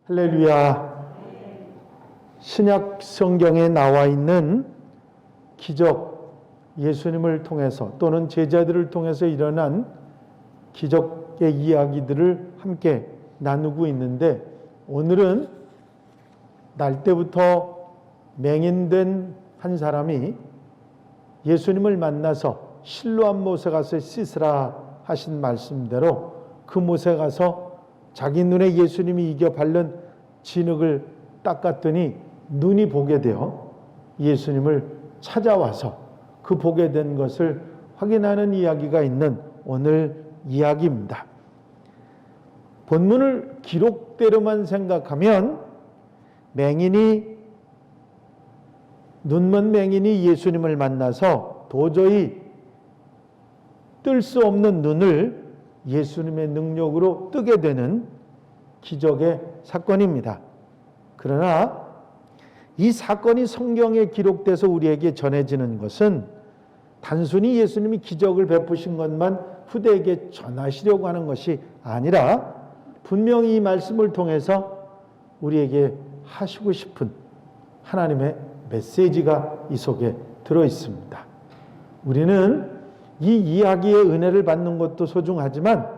할렐루야. 신약 성경에 나와 있는 기적, 예수님을 통해서 또는 제자들을 통해서 일어난 기적의 이야기들을 함께 나누고 있는데, 오늘은 날 때부터 맹인된 한 사람이 예수님을 만나서 실로암 못에 가서 씻으라 하신 말씀대로 그 못에 가서 자기 눈에 예수님이 이겨 바른 진흙을 닦았더니 눈이 보게 되어 예수님을 찾아와서 그 보게 된 것을 확인하는 이야기가 있는 오늘 이야기입니다. 본문을 기록대로만 생각하면 눈먼 맹인이 예수님을 만나서 도저히 뜰 수 없는 눈을 예수님의 능력으로 뜨게 되는 기적의 사건입니다. 그러나 이 사건이 성경에 기록돼서 우리에게 전해지는 것은 단순히 예수님이 기적을 베푸신 것만 후대에게 전하시려고 하는 것이 아니라 분명히 이 말씀을 통해서 우리에게 하시고 싶은 하나님의 메시지가 이 속에 들어 있습니다. 우리는 이 이야기의 은혜를 받는 것도 소중하지만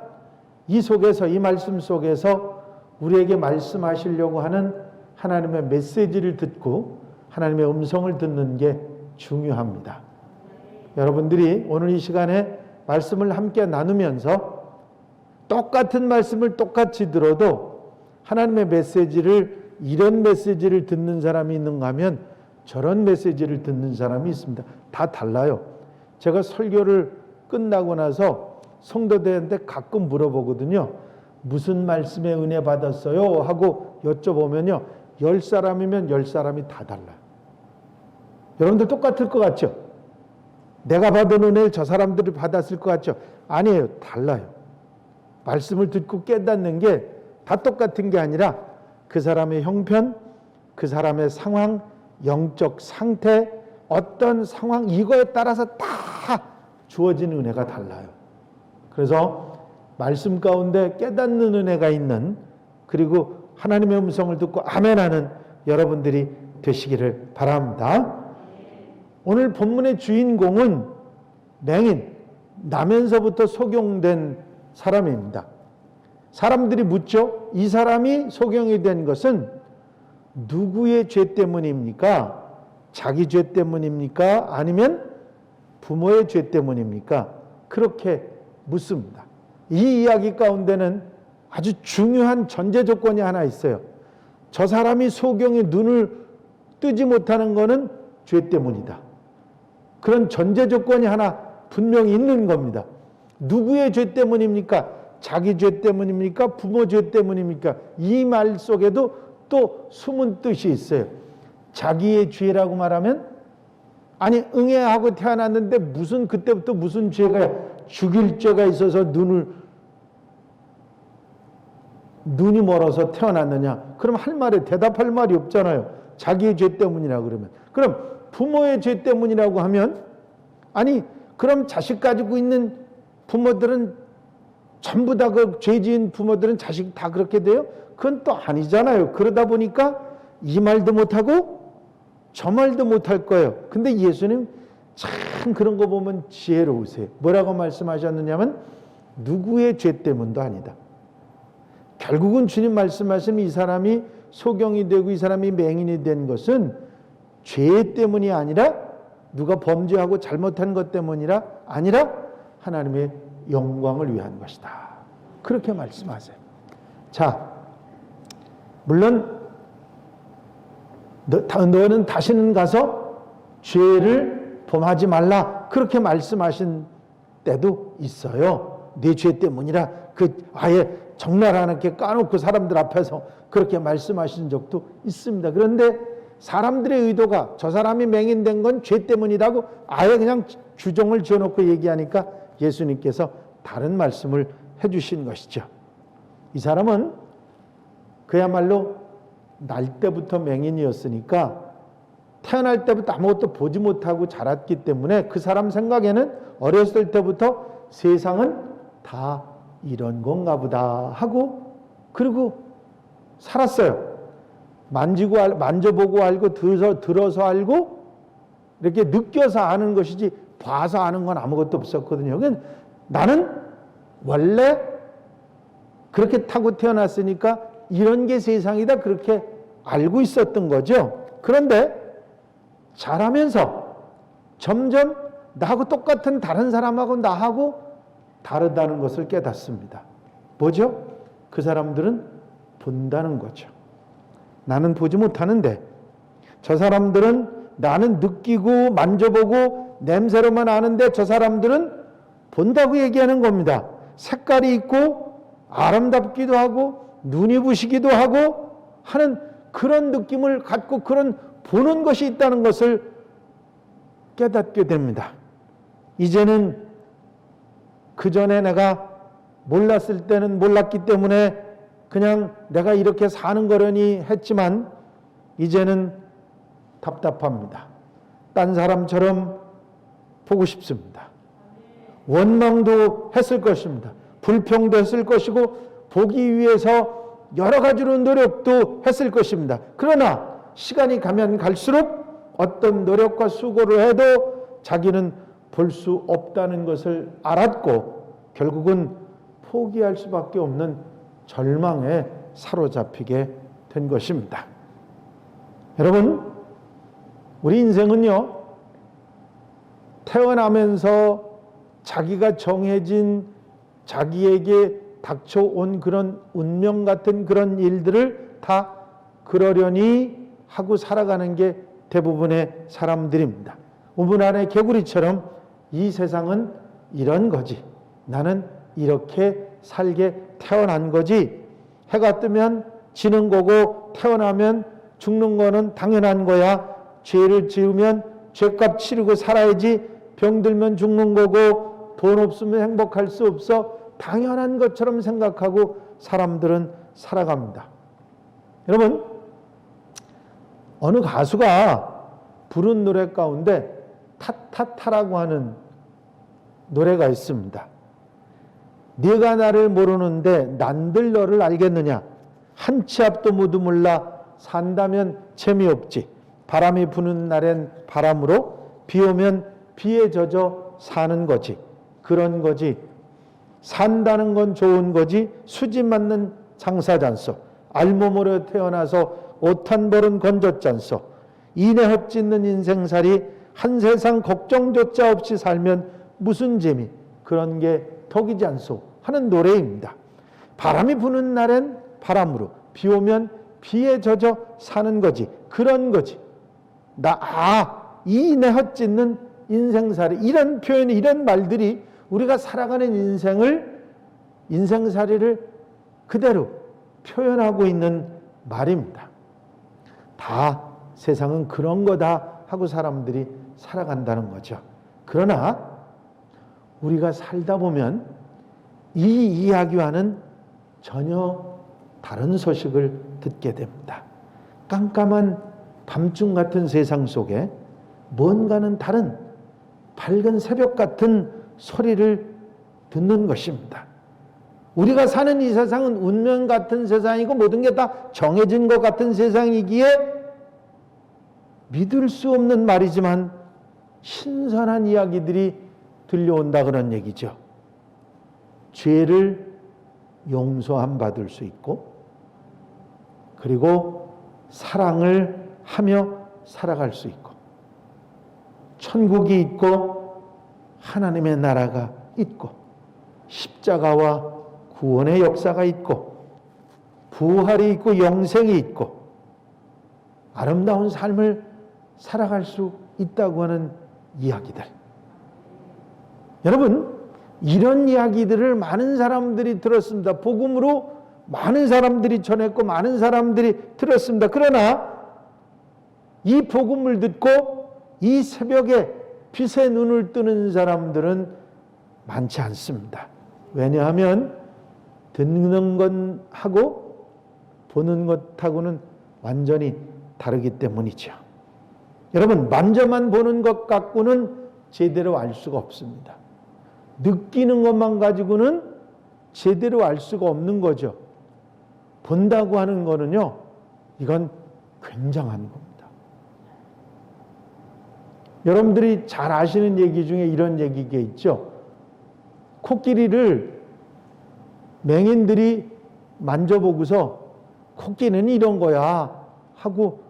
이 속에서, 이 말씀 속에서 우리에게 말씀하시려고 하는 하나님의 메시지를 듣고 하나님의 음성을 듣는 게 중요합니다. 여러분들이 오늘 이 시간에 말씀을 함께 나누면서 똑같은 말씀을 똑같이 들어도 하나님의 메시지를, 이런 메시지를 듣는 사람이 있는가 하면 저런 메시지를 듣는 사람이 있습니다. 다 달라요. 제가 설교를 끝나고 나서 성도들한테 가끔 물어보거든요. 무슨 말씀에 은혜 받았어요? 하고 여쭤보면요, 10사람이면 10사람이 다 달라요. 여러분들 똑같을 것 같죠? 내가 받은 은혜를 저 사람들이 받았을 것 같죠? 아니에요. 달라요. 말씀을 듣고 깨닫는 게 다 똑같은 게 아니라 그 사람의 형편, 그 사람의 상황, 영적 상태, 어떤 상황, 이거에 따라서 다 주어진 은혜가 달라요. 그래서 말씀 가운데 깨닫는 은혜가 있는, 그리고 하나님의 음성을 듣고 아멘하는 여러분들이 되시기를 바랍니다. 오늘 본문의 주인공은 맹인, 나면서부터 소경된 사람입니다. 사람들이 묻죠. 이 사람이 소경이 된 것은 누구의 죄 때문입니까? 자기 죄 때문입니까? 아니면 부모의 죄 때문입니까? 그렇게 묻습니다. 이 이야기 가운데는 아주 중요한 전제 조건이 하나 있어요. 저 사람이 소경이 눈을 뜨지 못하는 것은 죄 때문이다. 그런 전제 조건이 하나 분명히 있는 겁니다. 누구의 죄 때문입니까? 자기 죄 때문입니까? 부모 죄 때문입니까? 이 말 속에도 또 숨은 뜻이 있어요. 자기의 죄라고 말하면, 아니 응애하고 태어났는데 무슨 그때부터 무슨 죄가, 죽일 죄가 있어서 눈이 멀어서 태어났느냐? 그럼 할 말에 대답할 말이 없잖아요. 자기의 죄 때문이라고 그러면. 그럼 부모의 죄 때문이라고 하면, 아니 그럼 자식 가지고 있는 부모들은 전부 다 그 죄 지은 부모들은 자식 다 그렇게 돼요? 그건 또 아니잖아요. 그러다 보니까 이 말도 못하고 저 말도 못할 거예요. 근데 예수님 참 그런 거 보면 지혜로우세요. 뭐라고 말씀하셨느냐면 누구의 죄 때문도 아니다. 결국은 주님 말씀하시는 이 사람이 소경이 되고 이 사람이 맹인이 된 것은 죄 때문이 아니라, 누가 범죄하고 잘못한 것 때문이라 아니라 하나님의 영광을 위한 것이다. 그렇게 말씀하세요. 자, 물론 너는 다시는 가서 죄를 범하지 말라, 그렇게 말씀하신 때도 있어요. 네 죄 때문이라 아예 적나라하게 까놓고 사람들 앞에서 그렇게 말씀하신 적도 있습니다. 그런데 사람들의 의도가 저 사람이 맹인된 건 죄 때문이라고 아예 그냥 주종을 지어놓고 얘기하니까 예수님께서 다른 말씀을 해주신 것이죠. 이 사람은 그야말로 날 때부터 맹인이었으니까 태어날 때부터 아무것도 보지 못하고 자랐기 때문에 그 사람 생각에는 어렸을 때부터 세상은 다 이런 건가 보다 하고, 그리고 살았어요. 만져보고 알고 들어서 알고 이렇게 느껴서 아는 것이지 봐서 아는 건 아무것도 없었거든요. 나는 원래 그렇게 타고 태어났으니까 이런 게 세상이다 그렇게 알고 있었던 거죠. 그런데 자라면서 점점 나하고 똑같은 다른 사람하고 나하고 다르다는 것을 깨닫습니다. 뭐죠? 그 사람들은 본다는 거죠. 나는 보지 못하는데 저 사람들은 나는 느끼고 만져보고 냄새로만 아는데 저 사람들은 본다고 얘기하는 겁니다. 색깔이 있고 아름답기도 하고 눈이 부시기도 하고 하는 그런 느낌을 갖고 그런 보는 것이 있다는 것을 깨닫게 됩니다. 이제는 그 전에 내가 몰랐을 때는 몰랐기 때문에 그냥 내가 이렇게 사는 거려니 했지만 이제는 답답합니다. 딴 사람처럼 보고 싶습니다. 원망도 했을 것입니다. 불평도 했을 것이고 보기 위해서 여러 가지로 노력도 했을 것입니다. 그러나 시간이 가면 갈수록 어떤 노력과 수고를 해도 자기는 볼 수 없다는 것을 알았고 결국은 포기할 수밖에 없는 절망에 사로잡히게 된 것입니다. 여러분, 우리 인생은요, 태어나면서 자기가 정해진 자기에게 닥쳐온 그런 운명 같은 그런 일들을 다 그러려니 하고 살아가는 게 대부분의 사람들입니다. 우물 안의 개구리처럼 이 세상은 이런 거지. 나는 이렇게 살게 태어난 거지. 해가 뜨면 지는 거고 태어나면 죽는 거는 당연한 거야. 죄를 지으면 죄값 치르고 살아야지. 병들면 죽는 거고 돈 없으면 행복할 수 없어. 당연한 것처럼 생각하고 사람들은 살아갑니다. 여러분, 어느 가수가 부른 노래 가운데 타타타라고 하는 노래가 있습니다. 네가 나를 모르는데 난들 너를 알겠느냐. 한 치 앞도 모두 몰라 산다면 재미없지. 바람이 부는 날엔 바람으로 비 오면 비에 젖어 사는 거지. 그런 거지. 산다는 건 좋은 거지 수지 맞는 장사잖소. 알몸으로 태어나서 옷 한 벌은 건졌잖소. 이내 헛짓는 인생살이 한 세상 걱정조차 없이 살면 무슨 재미. 그런 게 덕이지 않소 하는 노래입니다. 바람이 부는 날엔 바람으로 비 오면 비에 젖어 사는 거지. 그런 거지. 이내 헛짓는 인생살이 이런 표현이 이런 말들이 우리가 살아가는 인생살이를 그대로 표현하고 있는 말입니다. 다 세상은 그런 거다 하고 사람들이 살아간다는 거죠. 그러나 우리가 살다 보면 이 이야기와는 전혀 다른 소식을 듣게 됩니다. 깜깜한 밤중 같은 세상 속에 뭔가는 다른 밝은 새벽 같은 소리를 듣는 것입니다. 우리가 사는 이 세상은 운명 같은 세상이고 모든 게 다 정해진 것 같은 세상이기에 믿을 수 없는 말이지만 신선한 이야기들이 들려온다 그런 얘기죠. 죄를 용서함 받을 수 있고 그리고 사랑을 하며 살아갈 수 있고 천국이 있고 하나님의 나라가 있고 십자가와 구원의 역사가 있고 부활이 있고 영생이 있고 아름다운 삶을 살아갈 수 있다고 하는 이야기들. 여러분, 이런 이야기들을 많은 사람들이 들었습니다. 복음으로 많은 사람들이 전했고 많은 사람들이 들었습니다. 그러나 이 복음을 듣고 이 새벽에 빛의 눈을 뜨는 사람들은 많지 않습니다. 왜냐하면 듣는 것하고 보는 것하고는 완전히 다르기 때문이죠. 여러분, 만져만 보는 것 갖고는 제대로 알 수가 없습니다. 느끼는 것만 가지고는 제대로 알 수가 없는 거죠. 본다고 하는 거는요, 이건 굉장한 겁니다. 여러분들이 잘 아시는 얘기 중에 이런 얘기가 있죠. 코끼리를 맹인들이 만져보고서 코끼리는 이런 거야 하고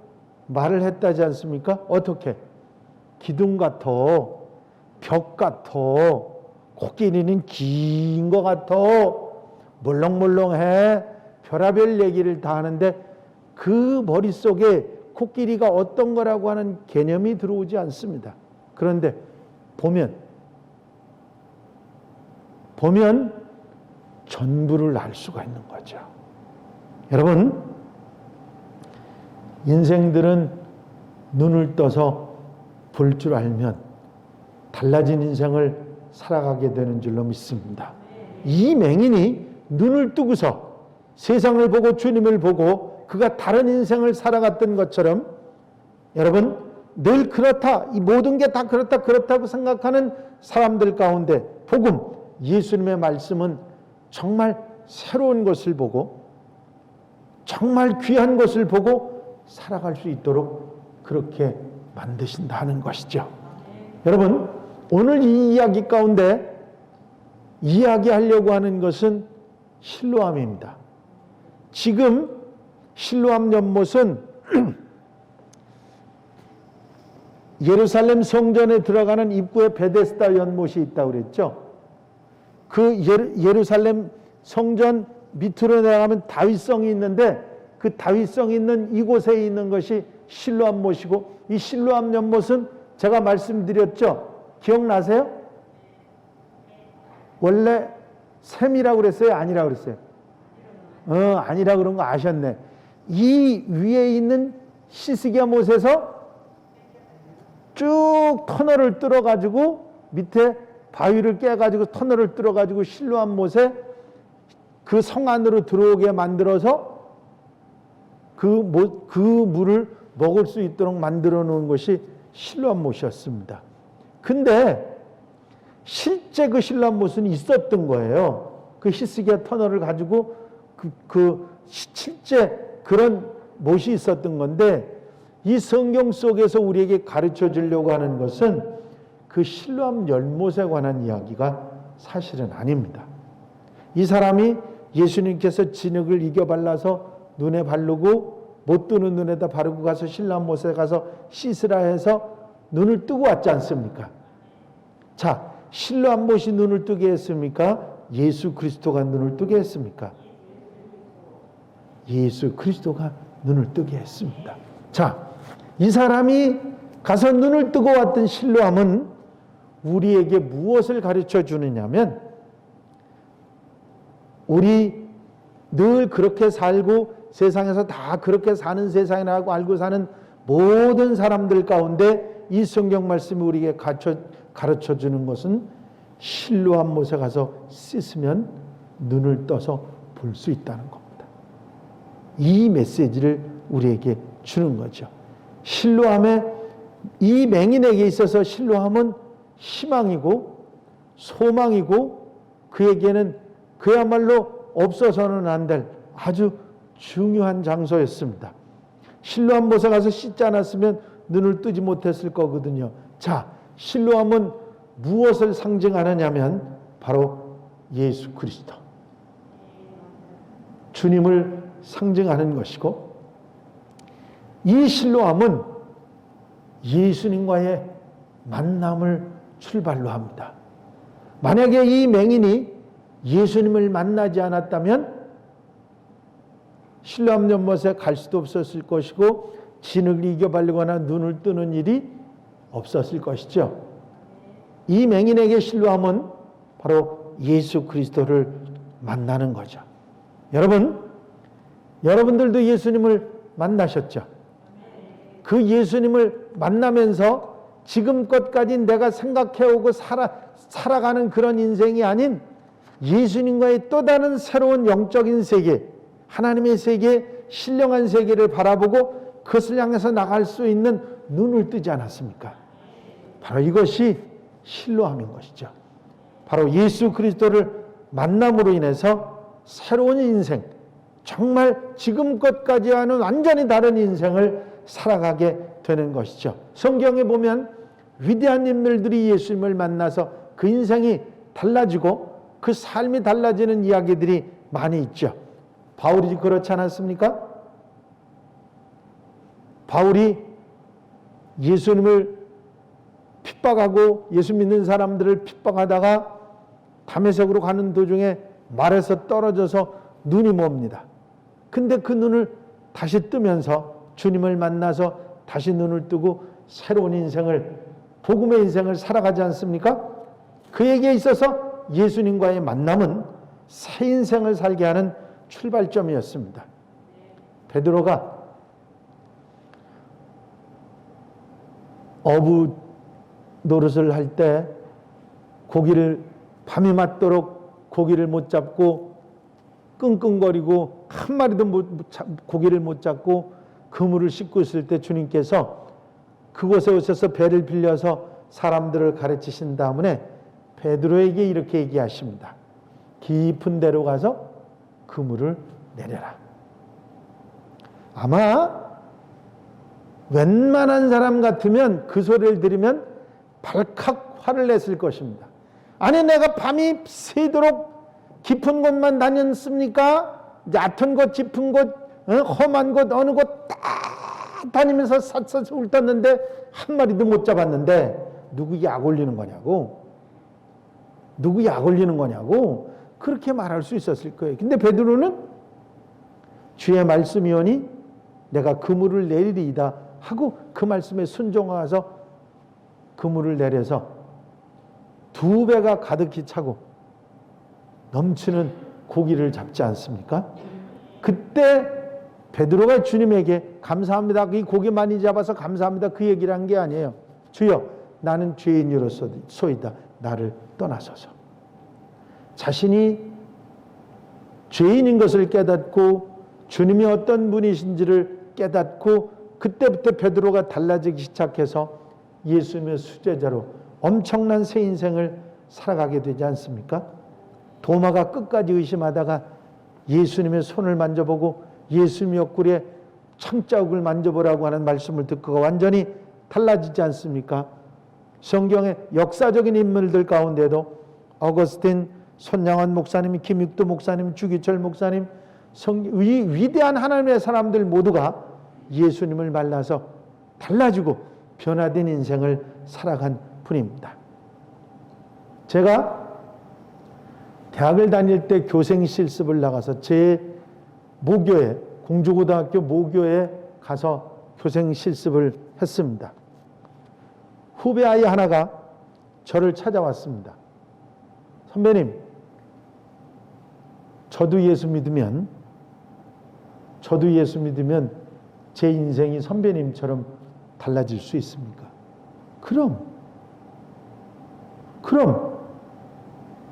말을 했다지 않습니까? 어떻게? 기둥 같아, 벽 같아, 코끼리는 긴 거 같아, 물렁물렁해, 별의별 얘기를 다 하는데 그 머릿속에 코끼리가 어떤 거라고 하는 개념이 들어오지 않습니다. 그런데 보면 전부를 알 수가 있는 거죠. 여러분, 인생들은 눈을 떠서 볼 줄 알면 달라진 인생을 살아가게 되는 줄로 믿습니다. 이 맹인이 눈을 뜨고서 세상을 보고 주님을 보고 그가 다른 인생을 살아갔던 것처럼 여러분, 늘 그렇다, 이 모든 게 다 그렇다고 생각하는 사람들 가운데 복음, 예수님의 말씀은 정말 새로운 것을 보고 정말 귀한 것을 보고 살아갈 수 있도록 그렇게 만드신다는 것이죠. 여러분, 오늘 이 이야기 가운데 이야기하려고 하는 것은 실로암입니다. 지금 실로암 연못은 예루살렘 성전에 들어가는 입구에 베데스다 연못이 있다고 그랬죠. 그 예루살렘 성전 밑으로 내려가면 다윗성이 있는데 그 다윗성이 있는 이곳에 있는 것이 실로암 못이고, 이 실로암 연못은 제가 말씀드렸죠. 기억나세요? 원래 샘이라고 그랬어요? 아니라고 그랬어요? 아니라고 그런 거 아셨네. 이 위에 있는 시스기야 못에서 쭉 터널을 뚫어가지고 밑에 바위를 깨가지고 터널을 뚫어가지고 실로암 못에 그 성 안으로 들어오게 만들어서 그 물을 먹을 수 있도록 만들어 놓은 것이 실로암 못이었습니다. 근데 실제 그 실로암 못은 있었던 거예요. 그 히스기야 터널을 가지고 실제 그런 못이 있었던 건데, 이 성경 속에서 우리에게 가르쳐 주려고 하는 것은 그 실로암 연못에 관한 이야기가 사실은 아닙니다. 이 사람이 예수님께서 진흙을 이겨 발라서 눈에 바르고 못 뜨는 눈에다 바르고 가서 실로암 못에 가서 씻으라 해서 눈을 뜨고 왔지 않습니까? 자, 실로암 못이 눈을 뜨게 했습니까? 예수 그리스도가 눈을 뜨게 했습니까? 예수 그리스도가 눈을 뜨게 했습니다. 자, 이 사람이 가서 눈을 뜨고 왔던 실로암은 우리에게 무엇을 가르쳐 주느냐면, 우리 늘 그렇게 살고 세상에서 다 그렇게 사는 세상이라고 알고 사는 모든 사람들 가운데 이 성경 말씀이 우리에게 가르쳐 주는 것은 실로암 못에 가서 씻으면 눈을 떠서 볼 수 있다는 겁니다. 이 메시지를 우리에게 주는 거죠. 실로암의 이 맹인에게 있어서 실로암은 희망이고 소망이고 그에게는 그야말로 없어서는 안 될 아주 중요한 장소였습니다. 실로암 못에 가서 씻지 않았으면 눈을 뜨지 못했을 거거든요. 자, 실로암은 무엇을 상징하느냐면 바로 예수 그리스도, 주님을 상징하는 것이고, 이 실로암은 예수님과의 만남을 출발로 합니다. 만약에 이 맹인이 예수님을 만나지 않았다면 실로암 연못에 갈 수도 없었을 것이고 진흙을 이겨 바르거나 눈을 뜨는 일이 없었을 것이죠. 이 맹인에게 실로암은 바로 예수 그리스도를 만나는 거죠. 여러분들도 예수님을 만나셨죠? 그 예수님을 만나면서 지금껏까지 내가 생각해오고 살아가는 그런 인생이 아닌 예수님과의 또 다른 새로운 영적인 세계, 하나님의 세계, 신령한 세계를 바라보고 그것을 향해서 나갈 수 있는 눈을 뜨지 않았습니까? 바로 이것이 실로암인 것이죠. 바로 예수 그리스도를 만남으로 인해서 새로운 인생, 정말 지금껏까지와는 완전히 다른 인생을 살아가게 되는 것이죠. 성경에 보면 위대한 인물들이 예수님을 만나서 그 인생이 달라지고 그 삶이 달라지는 이야기들이 많이 있죠. 바울이 그렇지 않았습니까? 바울이 예수님을 핍박하고 예수 믿는 사람들을 핍박하다가 다메섹으로 가는 도중에 말에서 떨어져서 눈이 멉니다. 근데 그 눈을 다시 뜨면서 주님을 만나서 다시 눈을 뜨고 새로운 인생을, 복음의 인생을 살아가지 않습니까? 그에게 있어서 예수님과의 만남은 새 인생을 살게 하는 출발점이었습니다. 베드로가 어부 노릇을 할 때 고기를 밤이 맞도록 고기를 못 잡고 끙끙거리고 한 마리도 고기를 못 잡고 그물을 씻고 있을 때 주님께서 그곳에 오셔서 배를 빌려서 사람들을 가르치신 다음에 베드로에게 이렇게 얘기하십니다. 깊은 데로 가서 그물을 내려라. 아마 웬만한 사람 같으면 그 소리를 들으면 발칵 화를 냈을 것입니다. 아니 내가 밤이 새도록 깊은 곳만 다녔습니까? 얕은 곳, 깊은 곳, 험한 곳, 어느 곳 다 다니면서 샅샅이 훑었는데 한 마리도 못 잡았는데 누구 약 올리는 거냐고, 누구 약 올리는 거냐고 그렇게 말할 수 있었을 거예요. 근데 베드로는 주의 말씀이오니 내가 그물을 내리리이다 하고 그 말씀에 순종하서 그물을 내려서 2배가 가득히 차고 넘치는 고기를 잡지 않습니까? 그때 베드로가 주님에게 감사합니다, 이 고기 많이 잡아서 감사합니다, 그 얘기를 한 게 아니에요. 주여 나는 죄인으로소이다, 나를 떠나소서. 자신이 죄인인 것을 깨닫고 주님이 어떤 분이신지를 깨닫고 그때부터 베드로가 달라지기 시작해서 예수님의 수제자로 엄청난 새 인생을 살아가게 되지 않습니까? 도마가 끝까지 의심하다가 예수님의 손을 만져보고 예수님 옆구리에 창자국을 만져보라고 하는 말씀을 듣고 완전히 달라지지 않습니까? 성경의 역사적인 인물들 가운데도 어거스틴, 손양원 목사님, 김육도 목사님, 주기철 목사님, 위대한 하나님의 사람들 모두가 예수님을 만나서 달라지고 변화된 인생을 살아간 분입니다. 제가 대학을 다닐 때 교생 실습을 나가서 제 모교에, 공주고등학교 모교에 가서 교생 실습을 했습니다. 후배 아이 하나가 저를 찾아왔습니다. 선배님, 저도 예수 믿으면 제 인생이 선배님처럼 달라질 수 있습니까? 그럼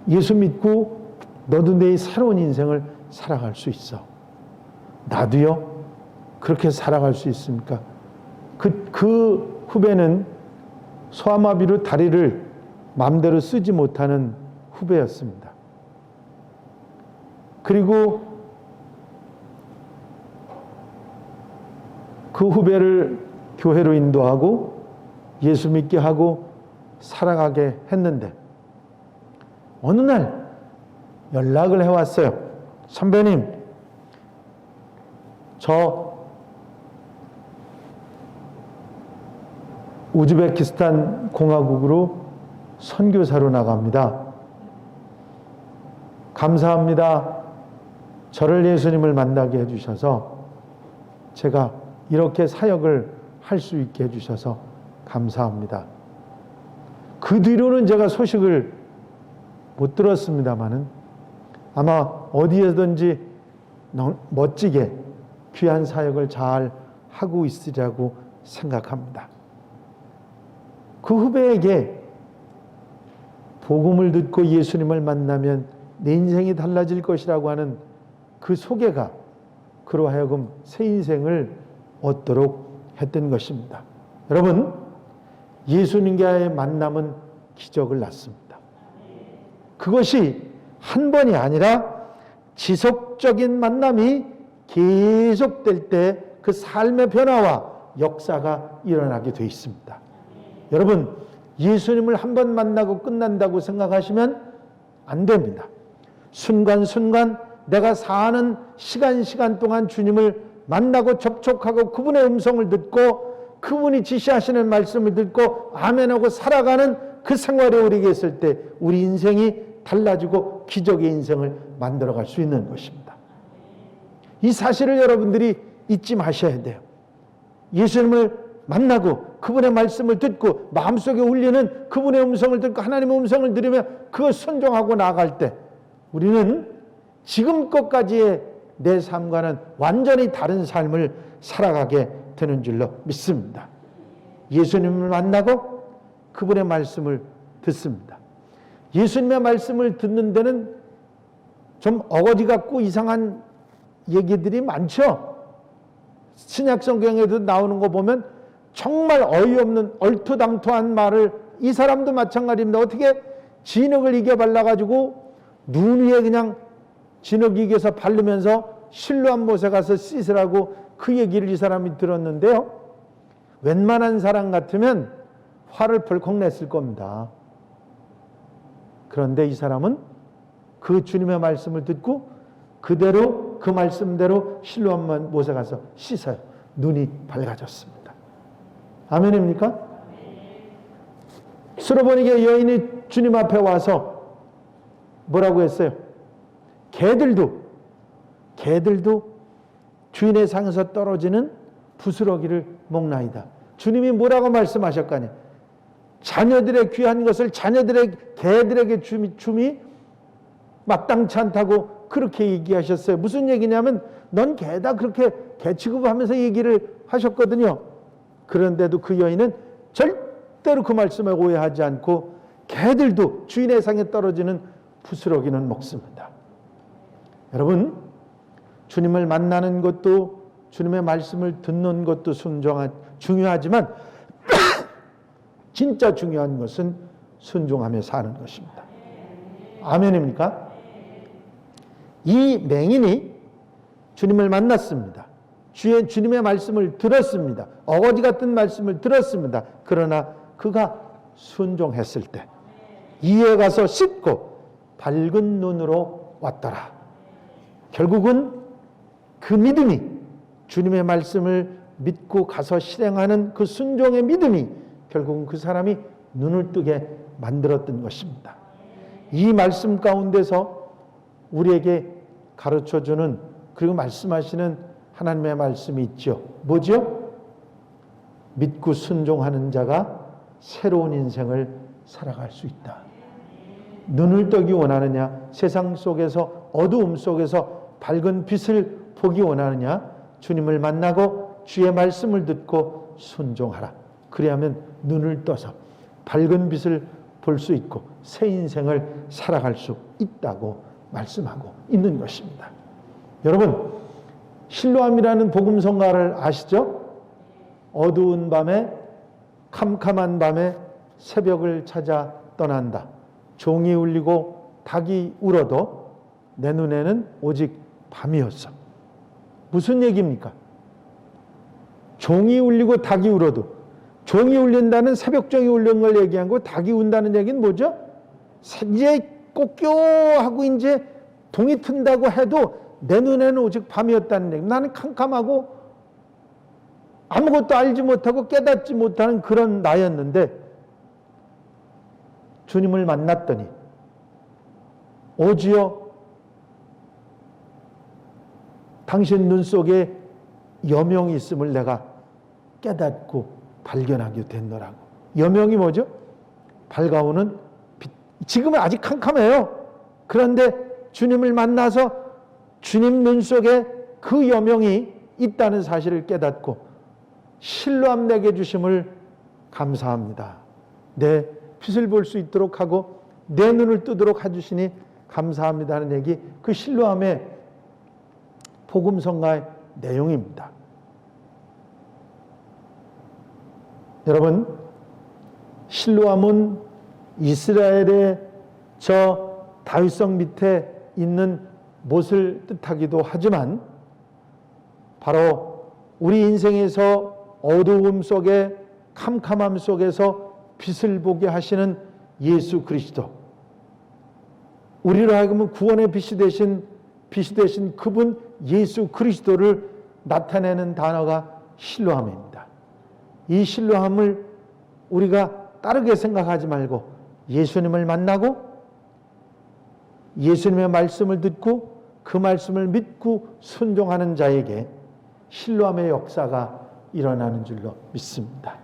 예수 믿고 너도 내 새로운 인생을 살아갈 수 있어. 나도요 그렇게 살아갈 수 있습니까? 그 후배는 소아마비로 다리를 마음대로 쓰지 못하는 후배였습니다. 그리고 그 후배를 교회로 인도하고 예수 믿게 하고 살아가게 했는데 어느 날 연락을 해왔어요. 선배님, 저 우즈베키스탄 공화국으로 선교사로 나갑니다. 감사합니다. 저를 예수님을 만나게 해주셔서 제가 이렇게 사역을 할 수 있게 해주셔서 감사합니다. 그 뒤로는 제가 소식을 못 들었습니다마는 아마 어디에든지 멋지게 귀한 사역을 잘 하고 있으리라고 생각합니다. 그 후배에게 복음을 듣고 예수님을 만나면 내 인생이 달라질 것이라고 하는 그 소개가 그로 하여금 새 인생을 얻도록 했던 것입니다. 여러분, 예수님과의 만남은 기적을 낳습니다. 그것이 한 번이 아니라 지속적인 만남이 계속될 때 그 삶의 변화와 역사가 일어나게 되어 있습니다. 여러분, 예수님을 한 번 만나고 끝난다고 생각하시면 안 됩니다. 순간순간 내가 사는 시간 동안 주님을 만나고 접촉하고 그분의 음성을 듣고 그분이 지시하시는 말씀을 듣고 아멘하고 살아가는 그 생활에 우리에게 있을 때 우리 인생이 달라지고 기적의 인생을 만들어갈 수 있는 것입니다. 이 사실을 여러분들이 잊지 마셔야 돼요. 예수님을 만나고 그분의 말씀을 듣고 마음속에 울리는 그분의 음성을 듣고 하나님의 음성을 들으며 그걸 순종하고 나아갈 때 우리는 지금껏까지의 내 삶과는 완전히 다른 삶을 살아가게 되는 줄로 믿습니다. 예수님을 만나고 그분의 말씀을 듣습니다. 예수님의 말씀을 듣는 데는 좀 어거지 같고 이상한 얘기들이 많죠. 신약 성경에도 나오는 거 보면 정말 어이없는 얼토당토한 말을, 이 사람도 마찬가지입니다. 어떻게 진흙을 이겨 발라가지고 눈 위에 그냥 진흙 이겨서 바르면서 실로암 못에 가서 씻으라고 그 얘기를 이 사람이 들었는데요. 웬만한 사람 같으면 화를 벌컥 냈을 겁니다. 그런데 이 사람은 그 주님의 말씀을 듣고 그대로 그 말씀대로 실로암 못에 가서 씻어요. 눈이 밝아졌습니다. 아멘입니까? 수로보니게 여인이 주님 앞에 와서 뭐라고 했어요? 개들도 주인의 상에서 떨어지는 부스러기를 먹나이다. 주님이 뭐라고 말씀하셨까니? 자녀들의 귀한 것을 개들에게 줌이 마땅치 않다고 그렇게 얘기하셨어요. 무슨 얘기냐면 넌 개다, 그렇게 개 취급하면서 얘기를 하셨거든요. 그런데도 그 여인은 절대로 그 말씀에 오해하지 않고 개들도 주인의 상에 떨어지는 부스러기는 먹습니다. 여러분, 주님을 만나는 것도 주님의 말씀을 듣는 것도 중요하지만 진짜 중요한 것은 순종하며 사는 것입니다. 아멘입니까? 이 맹인이 주님을 만났습니다. 주님의 말씀을 들었습니다. 어거지 같은 말씀을 들었습니다. 그러나 그가 순종했을 때 이에 가서 씻고 밝은 눈으로 왔더라. 결국은 그 믿음이, 주님의 말씀을 믿고 가서 실행하는 그 순종의 믿음이 결국은 그 사람이 눈을 뜨게 만들었던 것입니다. 이 말씀 가운데서 우리에게 가르쳐주는, 그리고 말씀하시는 하나님의 말씀이 있죠. 뭐죠? 믿고 순종하는 자가 새로운 인생을 살아갈 수 있다. 눈을 뜨기 원하느냐? 세상 속에서, 어두움 속에서 밝은 빛을 보기 원하느냐? 주님을 만나고 주의 말씀을 듣고 순종하라. 그래야만 눈을 떠서 밝은 빛을 볼 수 있고 새 인생을 살아갈 수 있다고 말씀하고 있는 것입니다. 여러분, 실로암이라는 복음성가를 아시죠? 어두운 밤에, 캄캄한 밤에 새벽을 찾아 떠난다. 종이 울리고 닭이 울어도 내 눈에는 오직 밤이었어. 무슨 얘기입니까? 종이 울리고 닭이 울어도, 종이 울린다는 새벽종이 울린 걸 얘기한 거, 닭이 운다는 얘기는 뭐죠? 이제 꽃겨하고 이제 동이 튼다고 해도 내 눈에는 오직 밤이었다는 얘기. 나는 캄캄하고 아무것도 알지 못하고 깨닫지 못하는 그런 나였는데 주님을 만났더니 오지요 당신 눈 속에 여명이 있음을 내가 깨닫고 발견하게 됐노라고. 여명이 뭐죠? 밝아오는 빛. 지금은 아직 캄캄해요. 그런데 주님을 만나서 주님 눈 속에 그 여명이 있다는 사실을 깨닫고 실로암 내게 주심을 감사합니다. 내 빛을 볼 수 있도록 하고 내 눈을 뜨도록 해주시니 감사합니다 하는 얘기, 그 실로암의 복음성가의 내용입니다. 여러분, 실로암은 이스라엘의 저 다윗성 밑에 있는 못을 뜻하기도 하지만 바로 우리 인생에서 어두움 속에 캄캄함 속에서 빛을 보게 하시는 예수 그리스도, 우리로 하여금 구원의 빛이 되신 그분 예수 그리스도를 나타내는 단어가 실로함입니다. 이 실로함을 우리가 다르게 생각하지 말고 예수님을 만나고 예수님의 말씀을 듣고 그 말씀을 믿고 순종하는 자에게 실로함의 역사가 일어나는 줄로 믿습니다.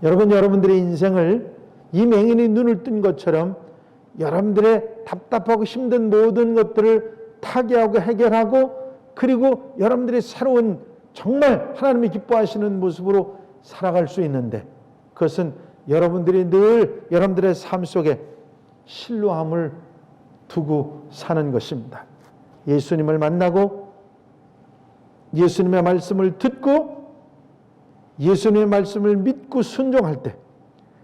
여러분, 여러분들의 인생을 이 맹인이 눈을 뜬 것처럼 여러분들의 답답하고 힘든 모든 것들을 타개하고 해결하고, 그리고 여러분들의 새로운 정말 하나님이 기뻐하시는 모습으로 살아갈 수 있는데, 그것은 여러분들이 늘 여러분들의 삶 속에 실로함을 두고 사는 것입니다. 예수님을 만나고 예수님의 말씀을 듣고 예수님의 말씀을 믿고 순종할 때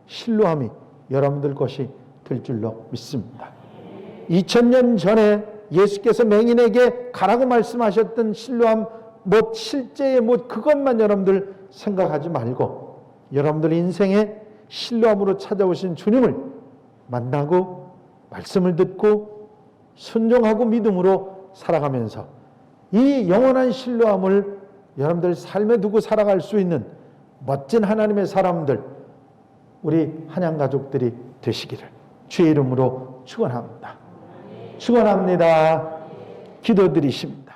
실로함이 여러분들 것이 될 줄로 믿습니다. 2000년 전에 예수께서 맹인에게 가라고 말씀하셨던 실로함, 실제의 그것만 여러분들 생각하지 말고 여러분들 인생에 실로함으로 찾아오신 주님을 만나고 말씀을 듣고 순종하고 믿음으로 살아가면서 이 영원한 실로함을 여러분들 삶에 두고 살아갈 수 있는 멋진 하나님의 사람들, 우리 한양 가족들이 되시기를 주의 이름으로 축원합니다. 축원합니다. 기도드리십니다.